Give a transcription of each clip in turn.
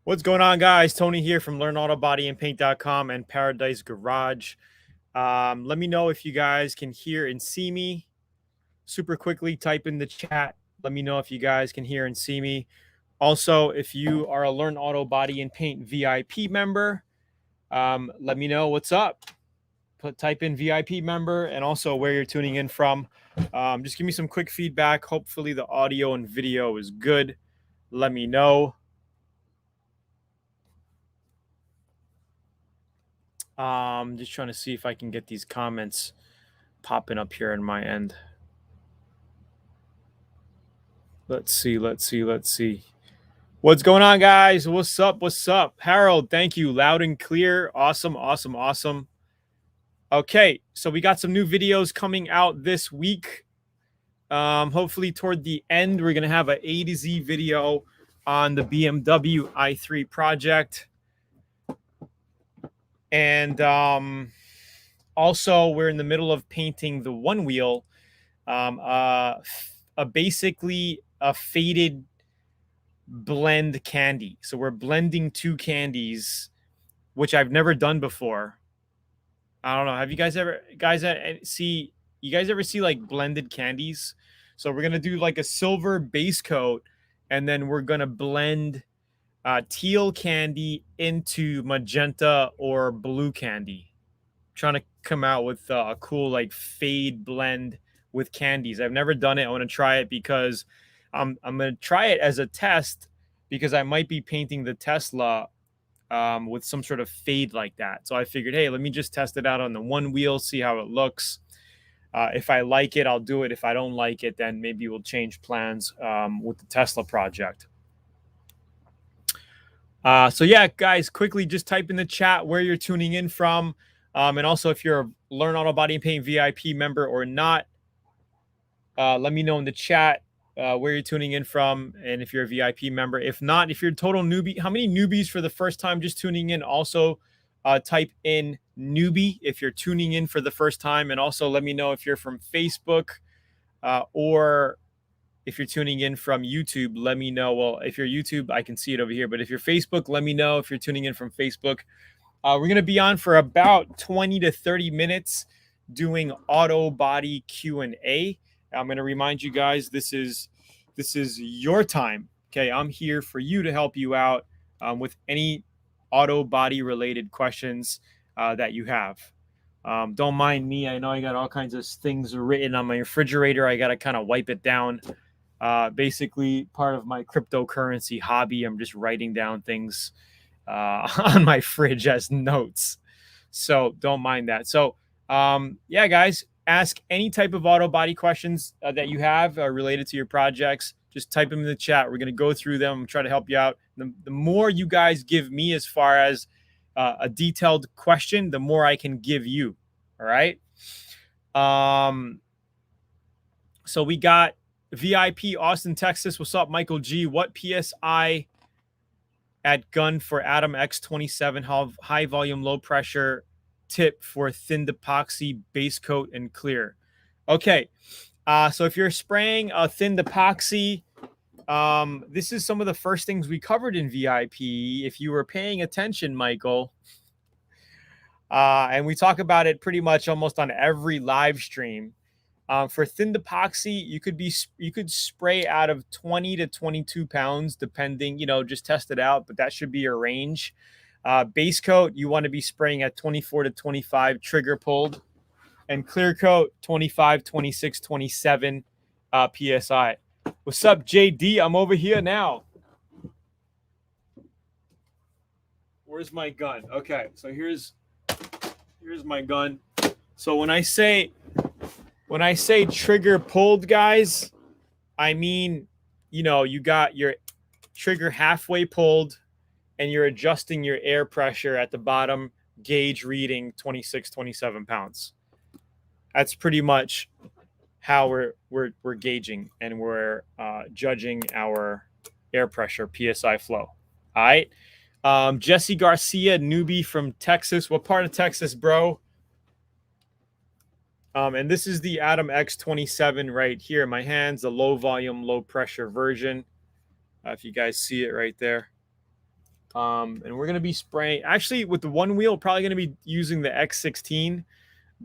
What's going on, guys? Tony here from LearnAutoBodyAndPaint.com and Paradise Garage. Let me know if you guys can hear and see me. Super quickly, type in the chat. Let me know if you guys can hear and see me. Also, if you are a Learn Auto Body and Paint VIP member, let me know what's up. Type in VIP member and also where you're tuning in from. Just give me some quick feedback. Hopefully the audio and video is good. Let me know. Just trying to see if I can get these comments popping up here on my end. Let's see. What's going on, guys? What's up? Harold, thank you. Loud and clear. Awesome. Okay, so we got some new videos coming out this week. Hopefully toward the end, we're going to have an A to Z video on the BMW i3 project. And also, we're in the middle of painting the one wheel, basically a faded blend candy. So we're blending two candies, which I've never done before. I don't know. Have you guys ever see like blended candies? So we're gonna do like a silver base coat, and then we're gonna blend teal candy into magenta or blue candy. Trying to come out with a cool like fade blend with candies. I've never done it. I want to try it because I'm going to try it as a test because I might be painting the Tesla with some sort of fade like that. So I figured, hey, let me just test it out on the one wheel, see how it looks. If I like it, I'll do it. If I don't like it, then maybe we'll change plans with the Tesla project. So yeah, guys, quickly just type in the chat where you're tuning in from. And also if you're a Learn Auto Body and Paint VIP member or not, let me know in the chat where you're tuning in from and if you're a VIP member. If not, if you're a total newbie, how many newbies for the first time just tuning in? Also type in newbie if you're tuning in for the first time. And also let me know if you're from Facebook or if you're tuning in from YouTube, let me know. Well, if you're YouTube, I can see it over here. But if you're Facebook, let me know if you're tuning in from Facebook. We're going to be on for about 20 to 30 minutes doing auto body Q&A. I'm going to remind you guys, this is your time. Okay, I'm here for you to help you out with any auto body related questions that you have. Don't mind me. I know I got all kinds of things written on my refrigerator. I got to kind of wipe it down. Basically, part of my cryptocurrency hobby. I'm just writing down things on my fridge as notes. So don't mind that. So yeah, guys, ask any type of auto body questions that you have related to your projects. Just type them in the chat. We're going to go through them and try to help you out. The more you guys give me as far as a detailed question, the more I can give you. All right. So we got VIP Austin, Texas. What's up, Michael G? What PSI at gun for Atom X27 high volume, low pressure tip for thin epoxy base coat and clear? Okay. So if you're spraying a thin epoxy, this is some of the first things we covered in VIP. If you were paying attention, Michael, and we talk about it pretty much almost on every live stream. For thin epoxy, you could spray out of 20 to 22 pounds, depending, just test it out, but that should be your range. Base coat, you want to be spraying at 24 to 25 trigger pulled, and clear coat 25, 26, 27 PSI. What's up, JD? I'm over here now. Where's my gun? Okay, so here's my gun. So when I say trigger pulled, guys, I mean, you got your trigger halfway pulled and you're adjusting your air pressure at the bottom gauge reading 26, 27 pounds. That's pretty much how we're gauging and we're judging our air pressure, PSI flow. All right. Jesse Garcia, newbie from Texas. What part of Texas, bro? And this is the Atom X27 right here in my hands, the low volume, low pressure version. If you guys see it right there. And we're going to be spraying, actually with the one wheel, probably going to be using the X16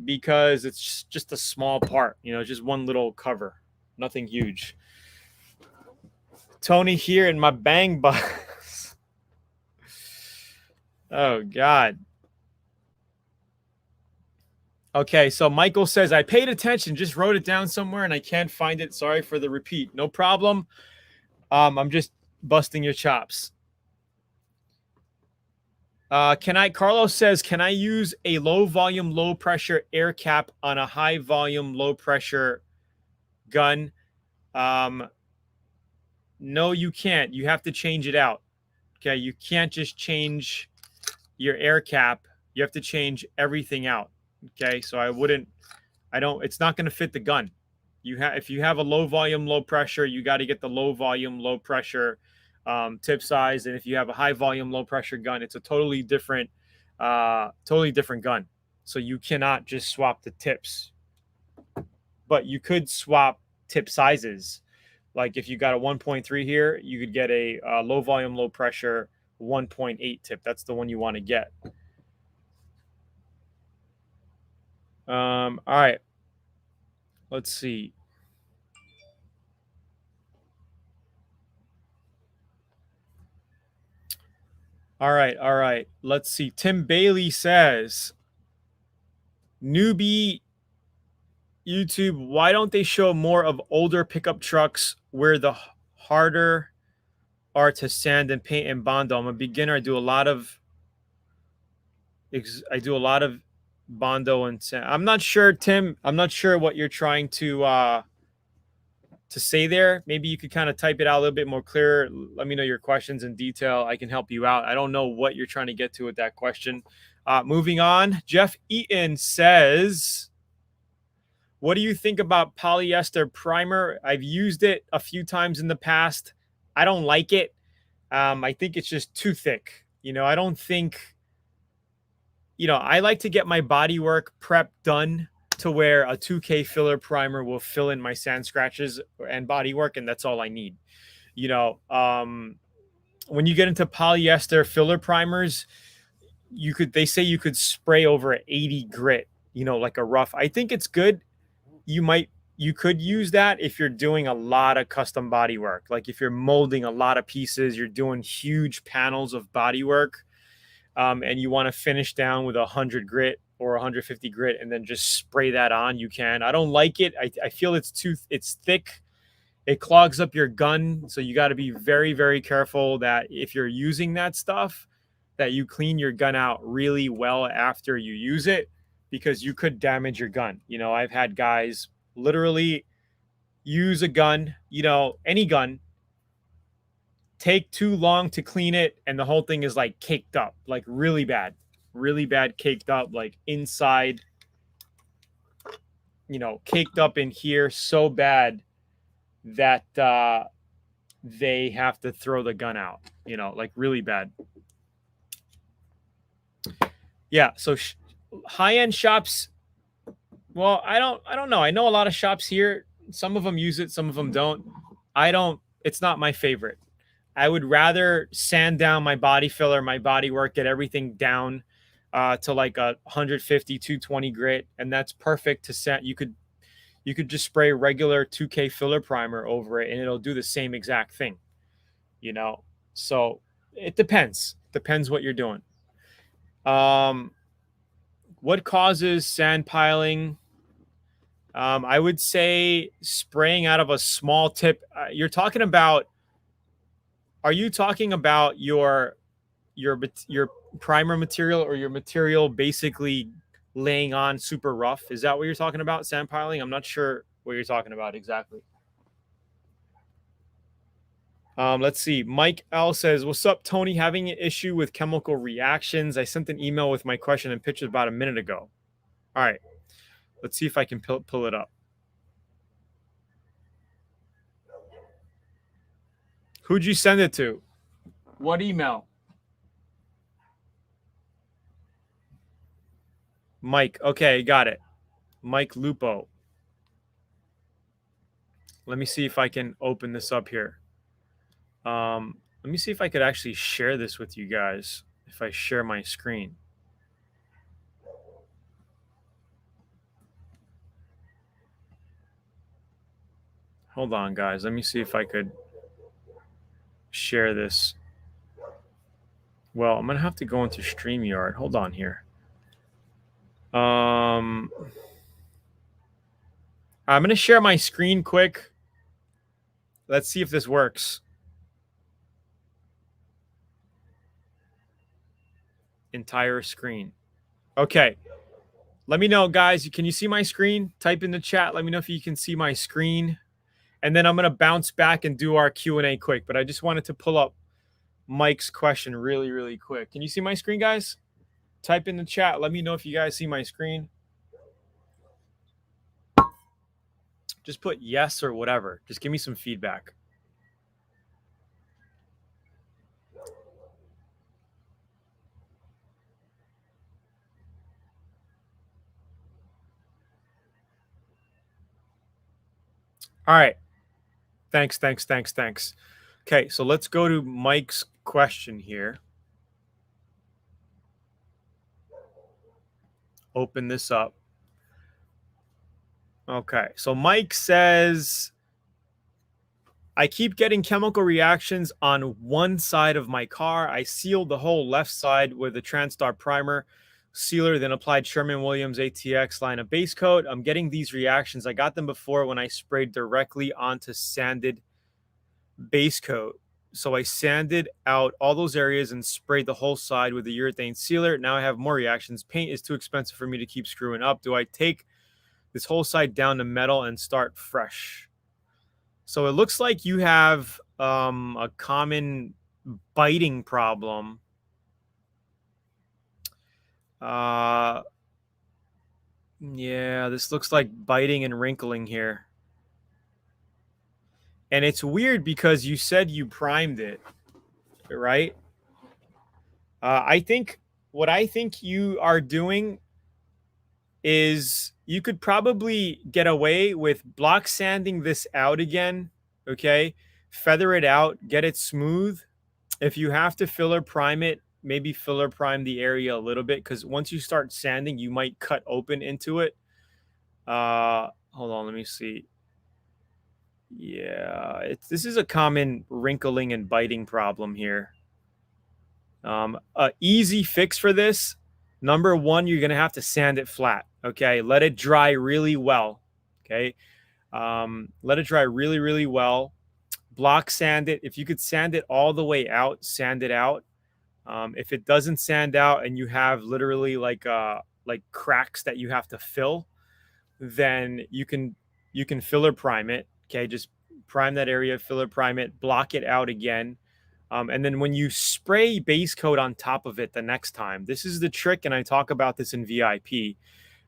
because it's just a small part, you know, just one little cover, nothing huge. Tony here in my bang box. Oh, God. Okay, so Michael says, I paid attention, just wrote it down somewhere and I can't find it. Sorry for the repeat. No problem. I'm just busting your chops. Carlos says, can I use a low volume, low pressure air cap on a high volume, low pressure gun? No, you can't. You have to change it out. Okay, you can't just change your air cap. You have to change everything out. Okay, so it's not going to fit the gun. If you have a low volume, low pressure, you got to get the low volume, low pressure tip size. And if you have a high volume, low pressure gun, it's a totally different gun. So you cannot just swap the tips, but you could swap tip sizes. Like if you got a 1.3 here, you could get a low volume, low pressure 1.8 tip. That's the one you want to get. All right. Let's see. All right. Let's see. Tim Bailey says, newbie YouTube, why don't they show more of older pickup trucks where the harder are to sand and paint and Bondo? I'm a beginner. I do a lot of Bondo and sand. I'm not sure, Tim. I'm not sure what you're trying to say there. Maybe you could kind of type it out a little bit more clear. Let me know your questions in detail. I can help you out. I don't know what you're trying to get to with that question. Moving on, Jeff Eaton says, what do you think about polyester primer? I've used it a few times in the past. I don't like it. I think it's just too thick. You know, I don't think, you know, I like to get my bodywork prep done to where a 2K filler primer will fill in my sand scratches and bodywork, and that's all I need. You know, when you get into polyester filler primers, they say you could spray over 80 grit, you know, like a rough. I think it's good. You could use that if you're doing a lot of custom body work. Like if you're molding a lot of pieces, you're doing huge panels of body work, and you want to finish down with 100 grit or 150 grit and then just spray that on, you can. I don't like it. I feel it's thick. It clogs up your gun. So you got to be very, very careful that if you're using that stuff, that you clean your gun out really well after you use it, because you could damage your gun. You know, I've had guys literally use a gun, you know, any gun, take too long to clean it, and the whole thing is like caked up, like really bad caked up, like inside, you know, caked up in here so bad that they have to throw the gun out, you know, like really bad. Yeah, so high-end shops, well, I don't know. I know a lot of shops here. Some of them use it, some of them don't. It's not my favorite. I would rather sand down my body filler, my body work, get everything down to like a 150, 220 grit, and that's perfect to sand. You could just spray regular 2K filler primer over it, and it'll do the same exact thing, you know? So it depends. Depends what you're doing. What causes sand piling? I would say spraying out of a small tip. You're talking about, are you talking about your primer material, or your material basically laying on super rough? Is that what you're talking about, sand piling? I'm not sure what you're talking about exactly. Let's see. Mike L says, what's up, Tony? Having an issue with chemical reactions. I sent an email with my question and pictures about a minute ago. All right. Let's see if I can pull it up. Who'd you send it to? What email? Mike. Okay, got it. Mike Lupo. Let me see if I can open this up here. Let me see if I could actually share this with you guys if I share my screen. Hold on, guys. Let me see if I could share this. Well, I'm going to have to go into StreamYard. Hold on here. I'm going to share my screen quick. Let's see if this works. Entire screen. Okay. Let me know, guys. Can you see my screen? Type in the chat. Let me know if you can see my screen. And then I'm going to bounce back and do our Q&A quick. But I just wanted to pull up Mike's question really, really quick. Can you see my screen, guys? Type in the chat. Let me know if you guys see my screen. Just put yes or whatever. Just give me some feedback. All right. Thanks. Okay, so let's go to Mike's question here. Open this up. Okay, so Mike says, I keep getting chemical reactions on one side of my car. I sealed the whole left side with a Transtar primer sealer, then applied Sherwin-Williams ATX line of base coat. I'm getting these reactions. I got them before when I sprayed directly onto sanded base coat. So I sanded out all those areas and sprayed the whole side with the urethane sealer. Now I have more reactions. Paint is too expensive for me to keep screwing up. Do I take this whole side down to metal and start fresh? So it looks like you have a common biting problem. Yeah, this looks like biting and wrinkling here. And it's weird because you said you primed it, right? I think what I think you are doing is you could probably get away with block sanding this out again, okay? Feather it out, get it smooth. If you have to filler prime it, maybe filler prime the area a little bit, because once you start sanding, you might cut open into it. Hold on, let me see. Yeah, this is a common wrinkling and biting problem here. Easy fix for this. Number one, you're going to have to sand it flat. Okay. Let it dry really well. Okay. Let it dry really, really well. Block sand it. If you could sand it all the way out, sand it out. If it doesn't sand out and you have literally like cracks that you have to fill, then you can filler prime it. Okay. Just prime that area, filler prime it, block it out again. And then when you spray base coat on top of it the next time, this is the trick. And I talk about this in VIP.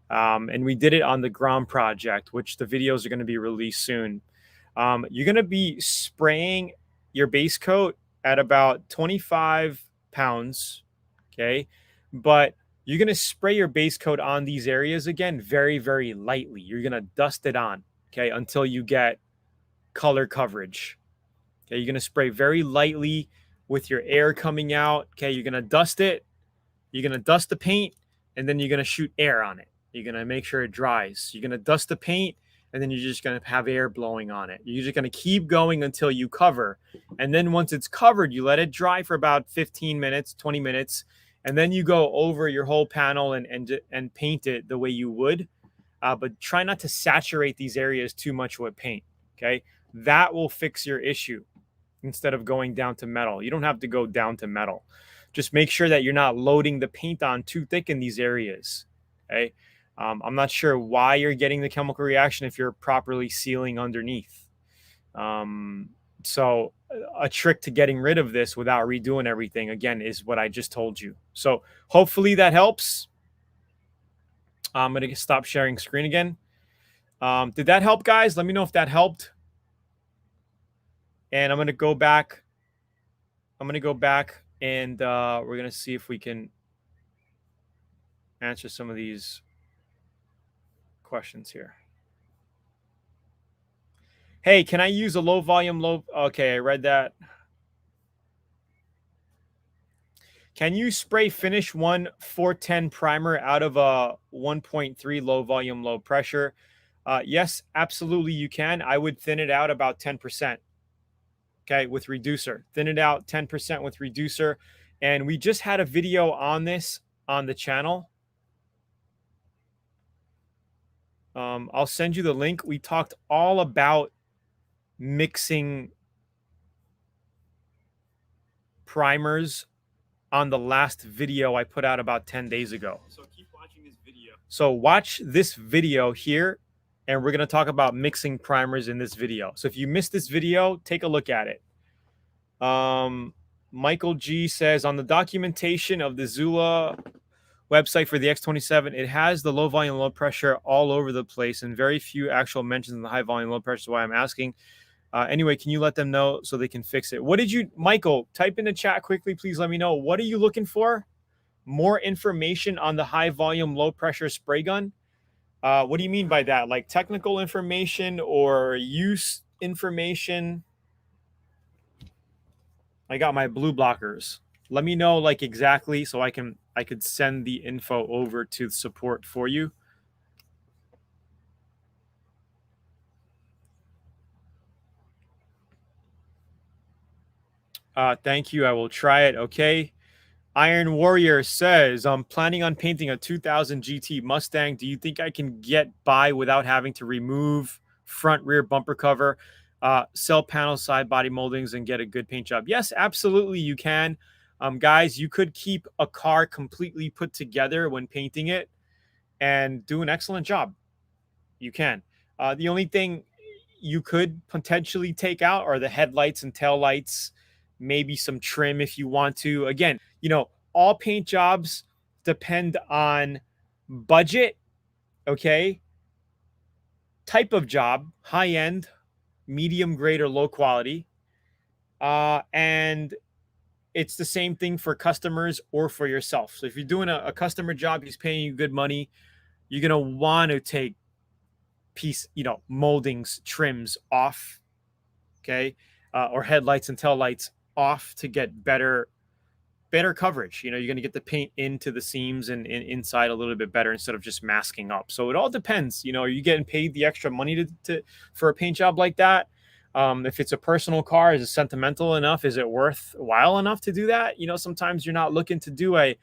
And we did it on the Grom project, which the videos are going to be released soon. You're going to be spraying your base coat at about 25 pounds. Okay. But you're going to spray your base coat on these areas again, very, very lightly. You're going to dust it on. Okay. Until you get color coverage. Okay, you're going to spray very lightly with your air coming out. Okay, you're going to dust it. You're going to dust the paint, and then you're going to shoot air on it. You're going to make sure it dries. You're going to dust the paint, and then you're just going to have air blowing on it. You're just going to keep going until you cover. And then once it's covered, you let it dry for about 15 minutes, 20 minutes, and then you go over your whole panel and paint it the way you would. But try not to saturate these areas too much with paint, okay? That will fix your issue. Instead of going down to metal. You don't have to go down to metal. Just make sure that you're not loading the paint on too thick in these areas. Okay. I'm not sure why you're getting the chemical reaction if you're properly sealing underneath. So a trick to getting rid of this without redoing everything, again, is what I just told you. So hopefully that helps. I'm going to stop sharing screen again. Did that help, guys? Let me know if that helped. And I'm going to go back. And we're going to see if we can answer some of these questions here. Hey, can I use a low volume, Okay, I read that. Can you spray finish 410 primer out of a 1.3 low volume, low pressure? Yes, absolutely you can. I would thin it out about 10%. Okay, with reducer. Thin it out 10% with reducer. And we just had a video on this on the channel. I'll send you the link. We talked all about mixing primers on the last video I put out about 10 days ago. So keep watching this video. So watch this video here, and we're going to talk about mixing primers in this video. So if you missed this video, take a look at it. Michael G says, on the documentation of the Zula website for the X27, it has the low volume, low pressure all over the place and very few actual mentions in the high volume, low pressure. Is why I'm asking. Anyway, can you let them know so they can fix it? What did you, Michael, type in the chat quickly, please let me know. What are you looking for? More information on the high volume, low pressure spray gun? What do you mean by that? Like technical information or use information? I got my blue blockers. Let me know like exactly so I could send the info over to support for you. Thank you. I will try it. Okay. Iron Warrior says, I'm planning on painting a 2000 GT Mustang. Do you think I can get by without having to remove front rear bumper cover, cell panel, side body moldings, and get a good paint job? Yes, absolutely you can. Guys, you could keep a car completely put together when painting it and do an excellent job. You can. The only thing you could potentially take out are the headlights and tail lights, maybe some trim if you want to. Again, you know, all paint jobs depend on budget, okay? Type of job, high end, medium grade, or low quality. And it's the same thing for customers or for yourself. So if you're doing a customer job, he's paying you good money, you're going to want to take moldings, trims off, okay? Or headlights and tail lights off to get better coverage. You know, you're going to get the paint into the seams and inside a little bit better instead of just masking up. So it all depends. You know, are you getting paid the extra money for a paint job like that? If it's a personal car, is it sentimental enough? Is it worthwhile enough to do that? You know, sometimes you're not looking to do a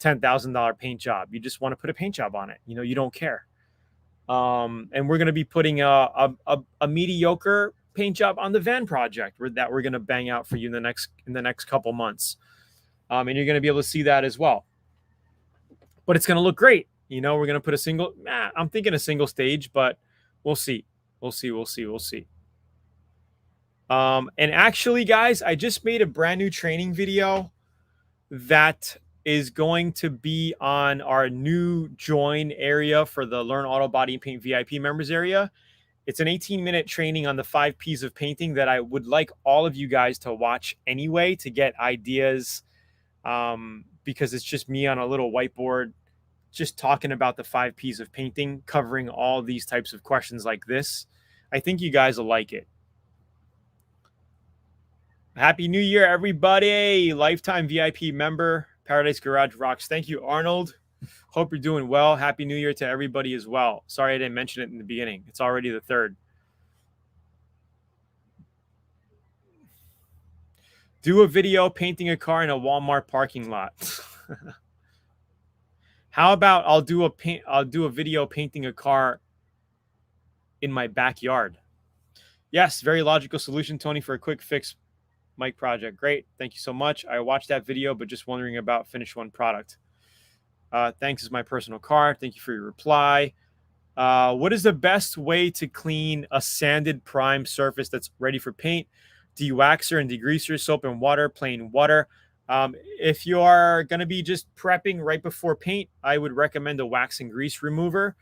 $10,000 paint job. You just want to put a paint job on it. You know, you don't care. And we're going to be putting a mediocre paint job on the van project that we're going to bang out for you in the next couple months. And you're going to be able to see that as well. But it's going to look great. You know, we're going to put I'm thinking a single stage, but we'll see. We'll see. And actually, guys, I just made a brand new training video that is going to be on our new join area for the Learn Auto Body and Paint VIP members area. It's an 18-minute training on the 5 P's of painting that I would like all of you guys to watch anyway to get ideas, because it's just me on a little whiteboard just talking about the 5 P's of painting, covering all these types of questions like this. I think you guys will like it. Happy New Year, everybody. Lifetime VIP member, Paradise Garage rocks. Thank you, Arnold. Hope you're doing well. Happy New Year to everybody as well. Sorry I didn't mention it in the beginning. It's already the 3rd. Do a video painting a car in a Walmart parking lot. How about I'll do a video painting a car in my backyard? Yes, very logical solution, Tony, for a quick fix mic project. Great. Thank you so much. I watched that video, but just wondering about Finish One product. Thanks is my personal car. Thank you for your reply. What is the best way to clean a sanded prime surface that's ready for paint? Dewaxer and degreaser, soap and water, plain water. If you are going to be just prepping right before paint, I would recommend a wax and grease remover.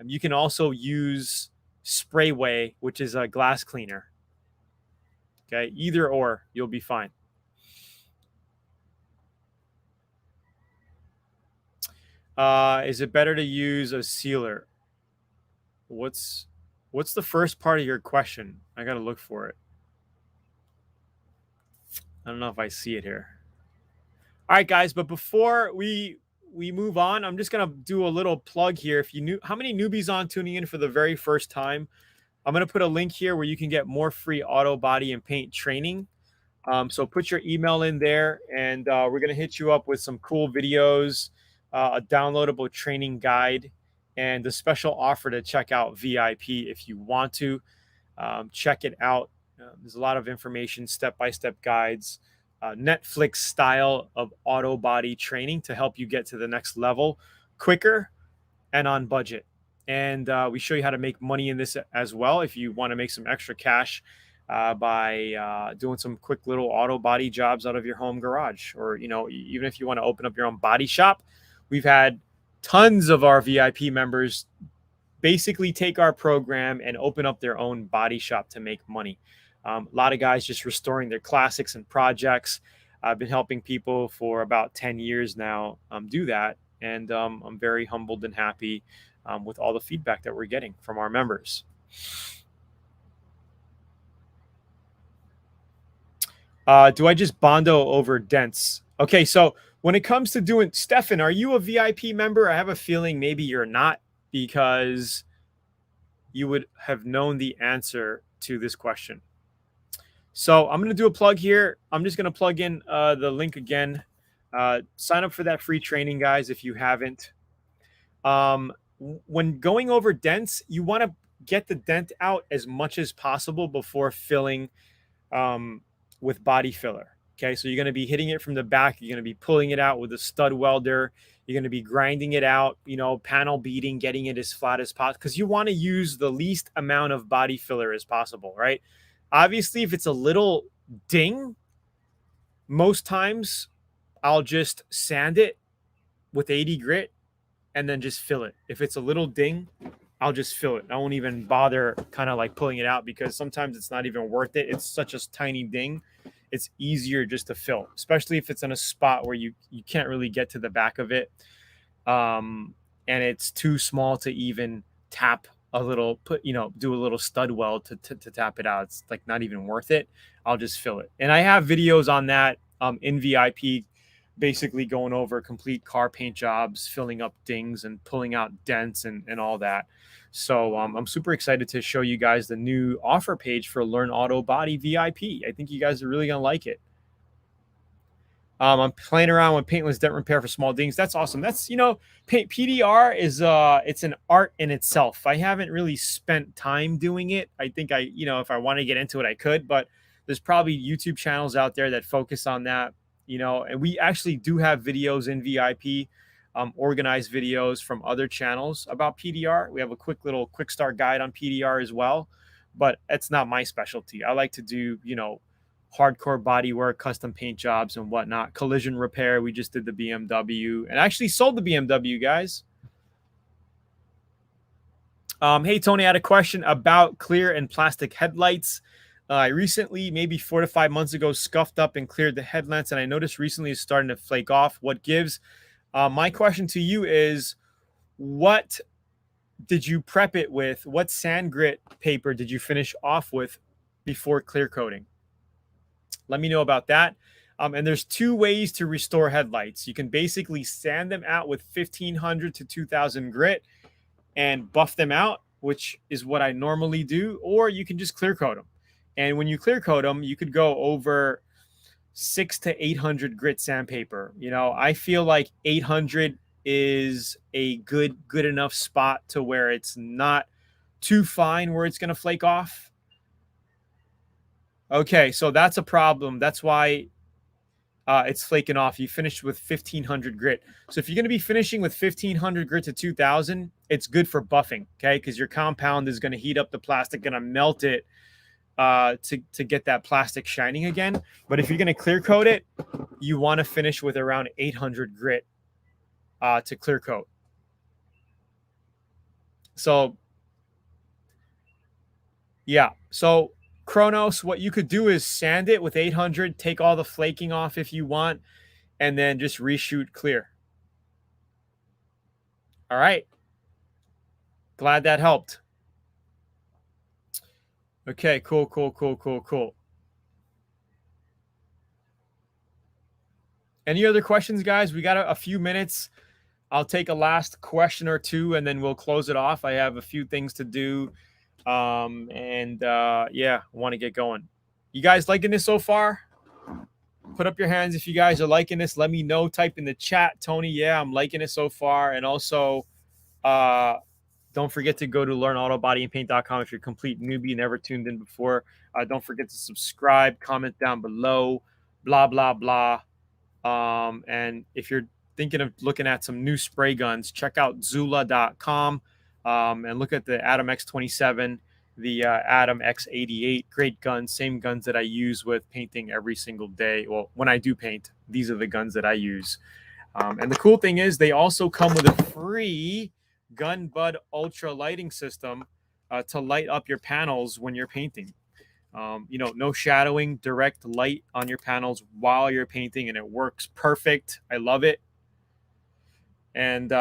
You can also use Sprayway, which is a glass cleaner. Okay, either or, you'll be fine. Is it better to use a sealer? What's the first part of your question? I got to look for it. I don't know if I see it here. All right, guys, but before we move on, I'm just gonna do a little plug here. If you knew how many newbies on tuning in for the very first time, I'm gonna put a link here where you can get more free auto body and paint training. So put your email in there, and we're gonna hit you up with some cool videos, a downloadable training guide, and a special offer to check out VIP if you want to. Check it out. There's a lot of information, step-by-step guides, Netflix style of auto body training to help you get to the next level quicker and on budget. And we show you how to make money in this as well if you want to make some extra cash by doing some quick little auto body jobs out of your home garage. Or, you know, even if you want to open up your own body shop. We've had tons of our VIP members basically take our program and open up their own body shop to make money. A lot of guys just restoring their classics and projects. I've been helping people for about 10 years now do that. And I'm very humbled and happy with all the feedback that we're getting from our members. Do I just Bondo over dents? Okay, so when it comes to doing, Stefan, are you a VIP member? I have a feeling maybe you're not, because you would have known the answer to this question. So I'm going to do a plug here. I'm just going to plug in the link again. Sign up for that free training, guys, if you haven't. When going over dents, you want to get the dent out as much as possible before filling with body filler. Okay, so you're going to be hitting it from the back. You're going to be pulling it out with a stud welder. You're going to be grinding it out, you know, panel beating, getting it as flat as possible, because you want to use the least amount of body filler as possible, right? Obviously, if it's a little ding, most times I'll just sand it with 80 grit and then just fill it. If it's a little ding, I'll just fill it. I won't even bother kind of like pulling it out, because sometimes it's not even worth it. It's such a tiny ding. It's easier just to fill, especially if it's in a spot where you can't really get to the back of it. And it's too small to even tap a little, do a little stud weld to tap it out. It's like not even worth it. I'll just fill it. And I have videos on that in VIP, basically going over complete car paint jobs, filling up dings and pulling out dents and all that. So I'm super excited to show you guys the new offer page for Learn Auto Body VIP. I think you guys are really going to like it. I'm playing around with paintless dent repair for small dings. That's awesome. That's, paint PDR is it's an art in itself. I haven't really spent time doing it. I think if I want to get into it, I could, but there's probably YouTube channels out there that focus on that, and we actually do have videos in VIP, organized videos from other channels about PDR. We have a quick start guide on PDR as well, but it's not my specialty. I like to do, hardcore body work, custom paint jobs and whatnot. Collision repair. We just did the BMW and actually sold the BMW, guys. Hey, Tony, I had a question about clear and plastic headlights. I recently, maybe 4 to 5 months ago, scuffed up and cleared the headlamps, and I noticed recently it's starting to flake off. What gives? My question to you is, what did you prep it with? What sand grit paper did you finish off with before clear coating? Let me know about that. And there's 2 ways to restore headlights. You can basically sand them out with 1500 to 2000 grit and buff them out, which is what I normally do, or you can just clear coat them. And when you clear coat them, you could go over 600 to 800 grit sandpaper. I feel like 800 is a good enough spot to where it's not too fine where it's going to flake off. Okay, so that's a problem. That's why it's flaking off. You finished with 1500 grit. So if you're going to be finishing with 1500 grit to 2000, it's good for buffing, okay? Because your compound is going to heat up the plastic, going to melt it to get that plastic shining again. But if you're going to clear coat it, you want to finish with around 800 grit to clear coat. So, yeah. So Kronos, what you could do is sand it with 800, take all the flaking off if you want, and then just reshoot clear. All right. Glad that helped. Okay, cool. Any other questions, guys? We got a few minutes. I'll take a last question or two, and then we'll close it off. I have a few things to do, yeah, I want to get going. You guys liking this so far? Put up your hands if you guys are liking this. Let me know. Type in the chat, Tony. Yeah, I'm liking it so far. And also, don't forget to go to learnautobodyandpaint.com if you're a complete newbie, never tuned in before. Don't forget to subscribe, comment down below, blah, blah, blah. And if you're thinking of looking at some new spray guns, check out Zula.com and look at the Atom X27, the Atom X88. Great guns, same guns that I use with painting every single day. Well, when I do paint, these are the guns that I use. And the cool thing is they also come with a free Gun Bud Ultra lighting system to light up your panels when you're painting. You know, no shadowing, direct light on your panels while you're painting, and it works perfect. I love it. And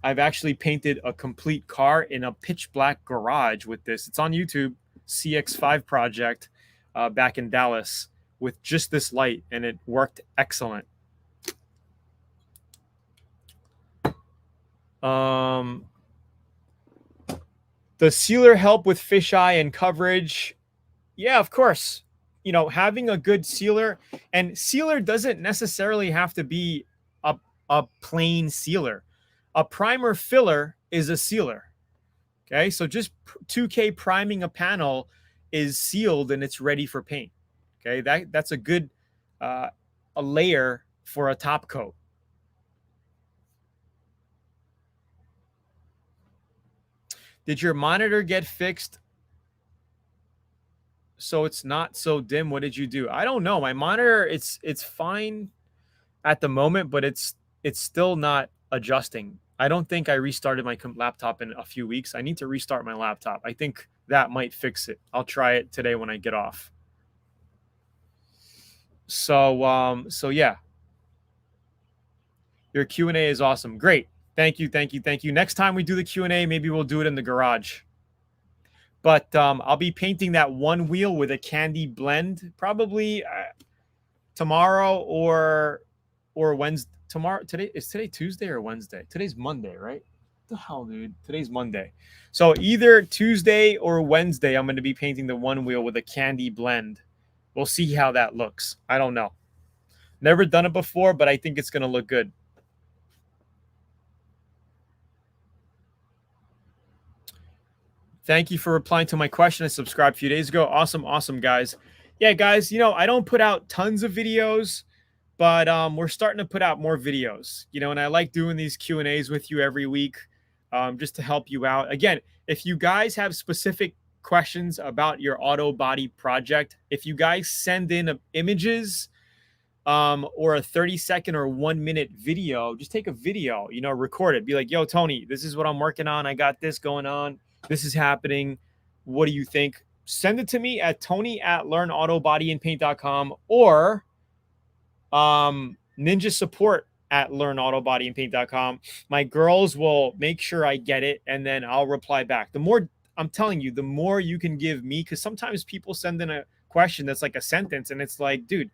I've actually painted a complete car in a pitch black garage with this. It's on YouTube, CX5 project back in Dallas with just this light, and it worked excellent. The sealer help with fisheye and coverage. Yeah, of course. You know, having a good sealer, and sealer doesn't necessarily have to be a plain sealer. A primer filler is a sealer. Okay, so just 2K priming a panel is sealed and it's ready for paint. Okay, that's a good a layer for a top coat. Did your monitor get fixed so it's not so dim? What did you do? I don't know. My monitor, it's fine at the moment, but it's still not adjusting. I don't think I restarted my laptop in a few weeks. I need to restart my laptop. I think that might fix it. I'll try it today when I get off. So yeah. Your Q&A is awesome. Great. Thank you, thank you, thank you. Next time we do the Q&A, maybe we'll do it in the garage. But I'll be painting that one wheel with a candy blend probably tomorrow or Wednesday. Tomorrow, is today Tuesday or Wednesday? Today's Monday, right? What the hell, dude? Today's Monday. So either Tuesday or Wednesday, I'm going to be painting the one wheel with a candy blend. We'll see how that looks. I don't know. Never done it before, but I think it's going to look good. Thank you for replying to my question. I subscribed a few days ago. Awesome, awesome, guys. Yeah, guys, you know, I don't put out tons of videos, but we're starting to put out more videos, you know, and I like doing these Q&As with you every week just to help you out. Again, if you guys have specific questions about your auto body project, if you guys send in images or a 30-second or 1-minute video, just take a video, you know, record it. Be like, yo, Tony, this is what I'm working on. I got this going on. This is happening. What do you think? Send it to me at tony@learnautobodyandpaint.com or ninja support at learnautobodyandpaint.com. My girls will make sure I get it, and then I'll reply back. The more, I'm telling you, the more you can give me, because sometimes people send in a question that's like a sentence, and it's like, dude,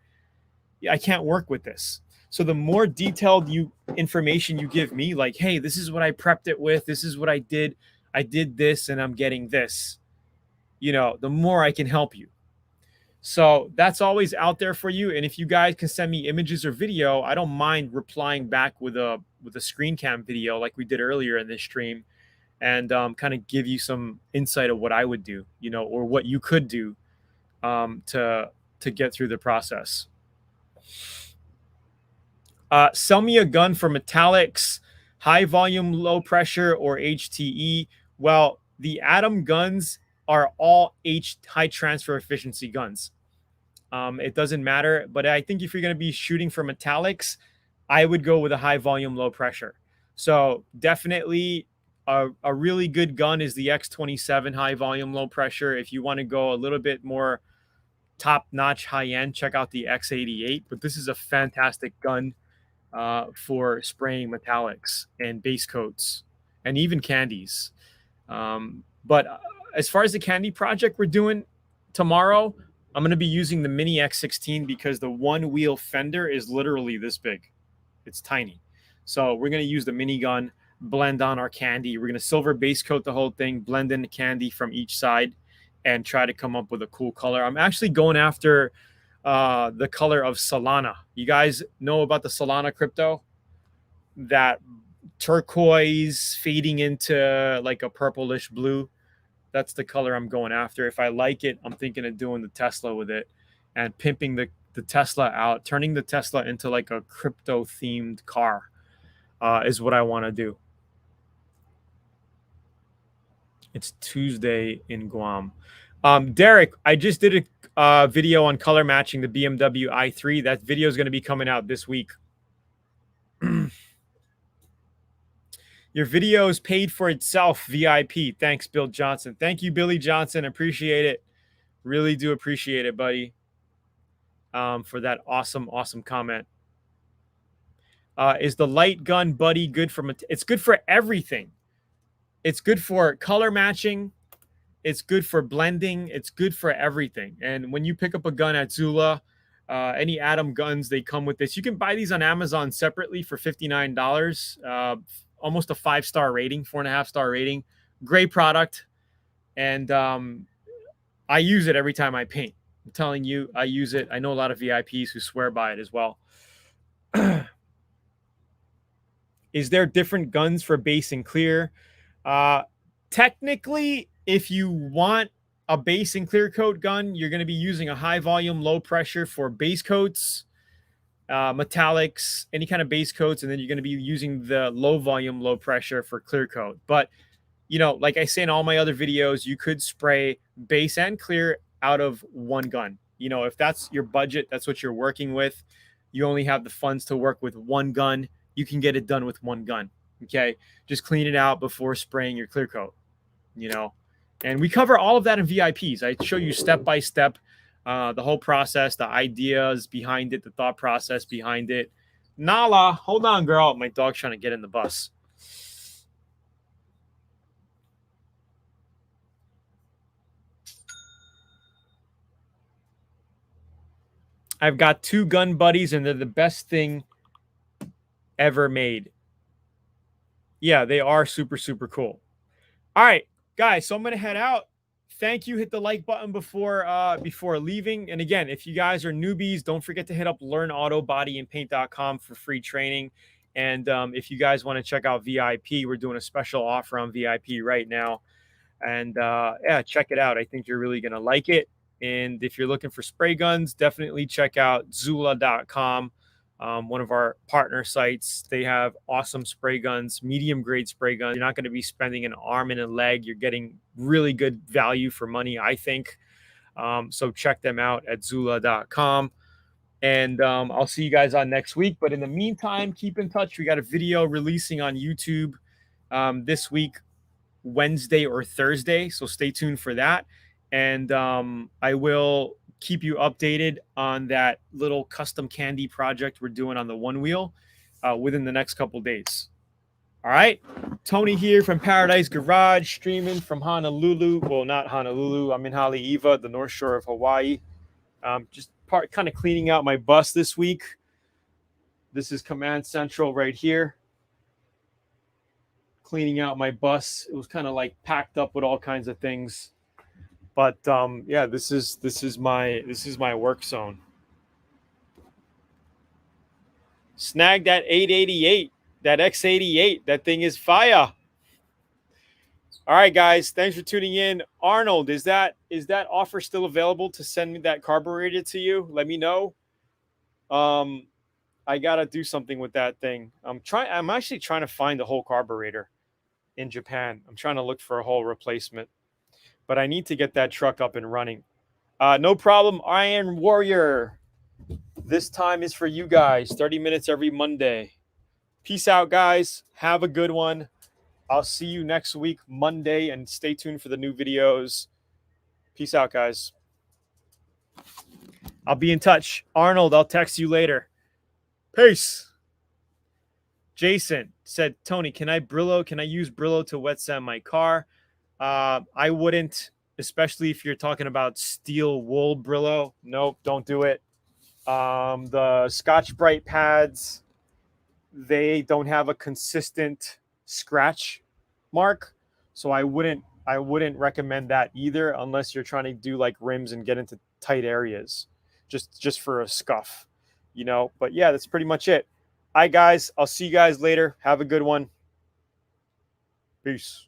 I can't work with this. So the more detailed information you give me, like, hey, this is what I prepped it with. This is what I did. I did this and I'm getting this, you know, the more I can help you. So that's always out there for you. And if you guys can send me images or video, I don't mind replying back with a screen cam video like we did earlier in this stream, and kind of give you some insight of what I would do, you know, or what you could do to get through the process. Sell me a gun for metallics, high volume, low pressure, or HTE. Well, the Atom guns are all high transfer efficiency guns. It doesn't matter, but I think if you're going to be shooting for metallics, I would go with a high volume, low pressure. So definitely a really good gun is the X27 high volume, low pressure. If you want to go a little bit more top notch, high end, check out the X88. But this is a fantastic gun for spraying metallics and base coats and even candies. But as far as the candy project we're doing tomorrow, I'm going to be using the Mini X16 because the one wheel fender is literally this big. It's tiny. So we're going to use the mini gun, blend on our candy. We're going to silver base coat the whole thing, blend in the candy from each side, and try to come up with a cool color. I'm actually going after the color of Solana. You guys know about the Solana crypto? That turquoise fading into like a purplish blue. That's the color I'm going after. If I like it, I'm thinking of doing the Tesla with it and pimping the Tesla out, turning the Tesla into like a crypto themed car is what I want to do. It's Tuesday in Guam. Derek, I just did a video on color matching the BMW i3. That video is going to be coming out this week. Your video is paid for itself, VIP. Thanks, Bill Johnson. Thank you, Billy Johnson. Appreciate it. Really do appreciate it, buddy, for that awesome, awesome comment. Is the light gun buddy good for... It's good for everything. It's good for color matching. It's good for blending. It's good for everything. And when you pick up a gun at Zula, any Atom guns, they come with this. You can buy these on Amazon separately for $59. Almost a 5-star rating, 4.5-star rating. Great product. And I use it every time I paint. I'm telling you, I use it. I know a lot of VIPs who swear by it as well. Is there different guns for base and clear? Technically, if you want a base and clear coat gun, you're going to be using a high volume, low pressure for base coats, metallics, any kind of base coats, and then you're going to be using the low volume, low pressure for clear coat. But, you know, like I say in all my other videos, you could spray base and clear out of one gun. You know, if that's your budget, that's what you're working with, you only have the funds to work with one gun, you can get it done with one gun. Okay, just clean it out before spraying your clear coat, you know. And we cover all of that in VIPs. I show you step by step the whole process, the ideas behind it, the thought process behind it. Nala, hold on, girl. My dog's trying to get in the bus. I've got 2 gun buddies, and they're the best thing ever made. Yeah, they are super, super cool. All right, guys, so I'm going to head out. Thank you. Hit the like button before leaving. And again, if you guys are newbies, don't forget to hit up learnautobodyandpaint.com for free training. And if you guys want to check out VIP, we're doing a special offer on VIP right now. And yeah, check it out. I think you're really going to like it. And if you're looking for spray guns, definitely check out Zula.com. One of our partner sites. They have awesome spray guns, medium grade spray guns. You're not going to be spending an arm and a leg. You're getting really good value for money, I think. So check them out at Zula.com. And I'll see you guys on next week. But in the meantime, keep in touch. We got a video releasing on YouTube this week, Wednesday or Thursday. So stay tuned for that. And I will keep you updated on that little custom candy project we're doing on the one wheel within the next couple days. All right. Tony here from Paradise Garage, streaming from Honolulu. Well, not Honolulu. I'm in Haleiwa, the North Shore of Hawaii. Just kind of cleaning out my bus this week. This is Command Central right here. Cleaning out my bus. It was kind of like packed up with all kinds of things. But yeah, this is my work zone. Snag that 888, that X88. That thing is fire. All right, guys, thanks for tuning in. Arnold, is that offer still available to send me that carburetor to you? Let me know. I gotta do something with that thing. I'm actually trying to find the whole carburetor in Japan. I'm trying to look for a whole replacement. But I need to get that truck up and running. No problem, Iron Warrior. This time is for you guys. 30 minutes every Monday. Peace out, guys. Have a good one. I'll see you next week, Monday, and stay tuned for the new videos. Peace out, guys. I'll be in touch. Arnold, I'll text you later. Peace. Jason said, Tony, can I use Brillo to wet sand my car? I wouldn't especially if you're talking about steel wool Brillo. Nope, don't do it. The Scotch-Brite pads, they don't have a consistent scratch mark, so I wouldn't recommend that either unless you're trying to do like rims and get into tight areas, just for a scuff, you know. But yeah, that's pretty much it. All right, guys, I'll see you guys later. Have a good one. Peace.